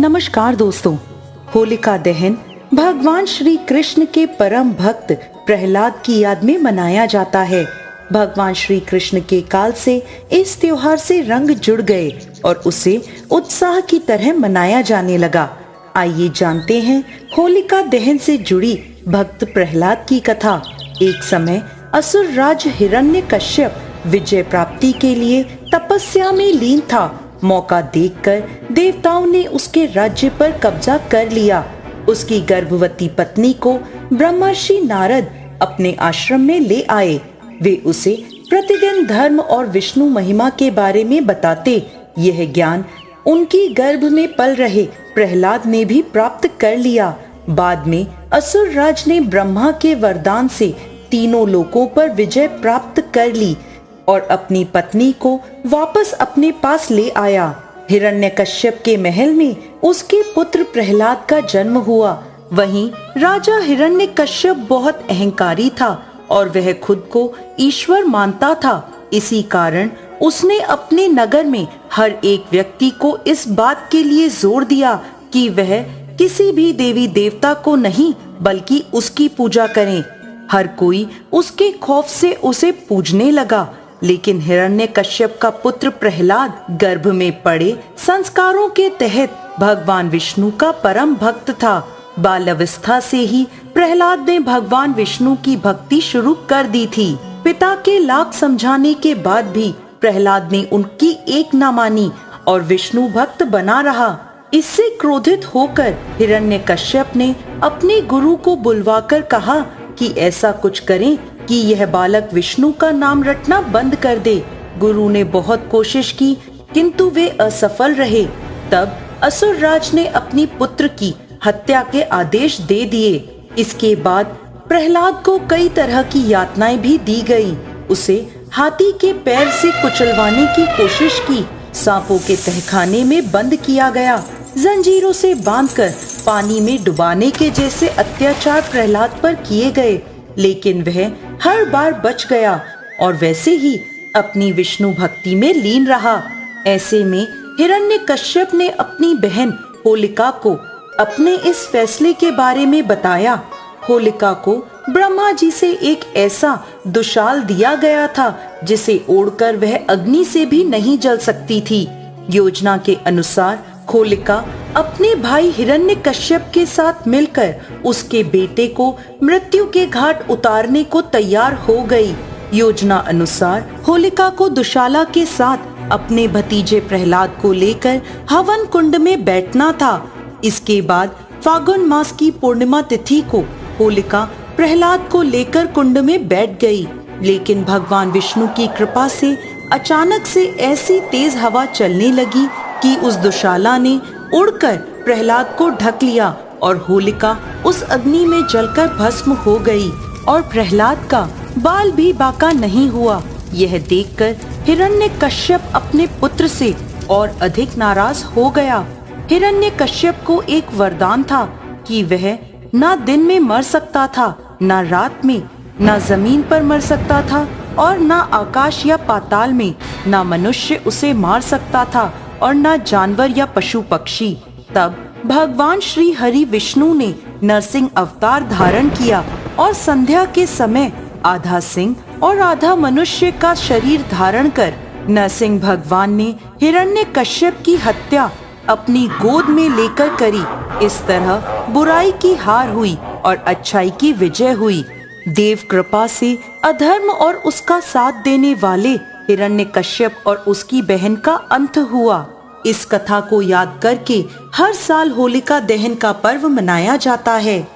नमस्कार दोस्तों, होलिका दहन भगवान श्री कृष्ण के परम भक्त प्रहलाद की याद में मनाया जाता है। भगवान श्री कृष्ण के काल से इस त्योहार से रंग जुड़ गए और उसे उत्साह की तरह मनाया जाने लगा। आइए जानते हैं होलिका दहन से जुड़ी भक्त प्रहलाद की कथा। एक समय असुर राज हिरण्यकश्यप विजय प्राप्ति के लिए तपस्या में लीन था। मौका देखकर देवताओं ने उसके राज्य पर कब्जा कर लिया। उसकी गर्भवती पत्नी को ब्रह्मर्षि नारद अपने आश्रम में ले आए। वे उसे प्रतिदिन धर्म और विष्णु महिमा के बारे में बताते। यह ज्ञान उनकी गर्भ में पल रहे प्रहलाद ने भी प्राप्त कर लिया। बाद में असुर राज ने ब्रह्मा के वरदान से तीनों लोकों पर विजय प्राप्त कर ली और अपनी पत्नी को वापस अपने पास ले आया। हिरण्यकश्यप के महल में उसके पुत्र प्रहलाद का जन्म हुआ। वहीं राजा हिरण्यकश्यप बहुत अहंकारी था और वह खुद को ईश्वर मानता था। इसी कारण उसने अपने नगर में हर एक व्यक्ति को इस बात के लिए जोर दिया कि वह किसी भी देवी देवता को नहीं बल्कि उसकी पूजा करें। हर कोई उसके खौफ से उसे पूजने लगा। लेकिन हिरण्यकश्यप का पुत्र प्रहलाद गर्भ में पड़े संस्कारों के तहत भगवान विष्णु का परम भक्त था। बाल अवस्था से ही प्रहलाद ने भगवान विष्णु की भक्ति शुरू कर दी थी। पिता के लाख समझाने के बाद भी प्रहलाद ने उनकी एक न मानी और विष्णु भक्त बना रहा। इससे क्रोधित होकर हिरण्यकश्यप ने अपने गुरु को बुलवाकर कहा कि ऐसा कुछ करें कि यह बालक विष्णु का नाम रटना बंद कर दे। गुरु ने बहुत कोशिश की किंतु वे असफल रहे। तब असुर राज ने अपनी पुत्र की हत्या के आदेश दे दिए। इसके बाद प्रहलाद को कई तरह की यातनाएं भी दी गई। उसे हाथी के पैर से कुचलवाने की कोशिश की, सांपों के तहखाने में बंद किया गया, जंजीरों से बांधकर पानी में डुबाने के जैसे अत्याचार प्रहलाद पर किए गए। लेकिन वह हर बार बच गया और वैसे ही अपनी विष्णु भक्ति में लीन रहा। ऐसे में हिरण्यकश्यप ने अपनी बहन होलिका को अपने इस फैसले के बारे में बताया। होलिका को ब्रह्मा जी से एक ऐसा दुशाल दिया गया था जिसे ओढ़कर वह अग्नि से भी नहीं जल सकती थी। योजना के अनुसार होलिका अपने भाई हिरण्यकश्यप के साथ मिलकर उसके बेटे को मृत्यु के घाट उतारने को तैयार हो गई। योजना अनुसार होलिका को दुशाला के साथ अपने भतीजे प्रहलाद को लेकर हवन कुंड में बैठना था। इसके बाद फागुन मास की पूर्णिमा तिथि को होलिका प्रहलाद को लेकर कुंड में बैठ गई। लेकिन भगवान विष्णु की कृपा से अचानक से ऐसी तेज हवा चलने लगी कि उस दुशाला ने उड़कर प्रहलाद को ढक लिया और होलिका उस अग्नि में जलकर भस्म हो गई और प्रहलाद का बाल भी बाका नहीं हुआ। यह देखकर हिरण्यकश्यप अपने पुत्र से और अधिक नाराज हो गया। हिरण्यकश्यप को एक वरदान था कि वह ना दिन में मर सकता था, ना रात में, ना जमीन पर मर सकता था और ना आकाश या पाताल में। ना मनुष्य उसे मार सकता था और न जानवर या पशु पक्षी। तब भगवान श्री हरि विष्णु ने नरसिंह अवतार धारण किया और संध्या के समय आधा सिंह और आधा मनुष्य का शरीर धारण कर नरसिंह भगवान ने हिरण्यकश्यप की हत्या अपनी गोद में लेकर करी। इस तरह बुराई की हार हुई और अच्छाई की विजय हुई। देव कृपा से अधर्म और उसका साथ देने वाले हिरण्यकश्यप और उसकी बहन का अंत हुआ। इस कथा को याद करके हर साल होलिका दहन का पर्व मनाया जाता है।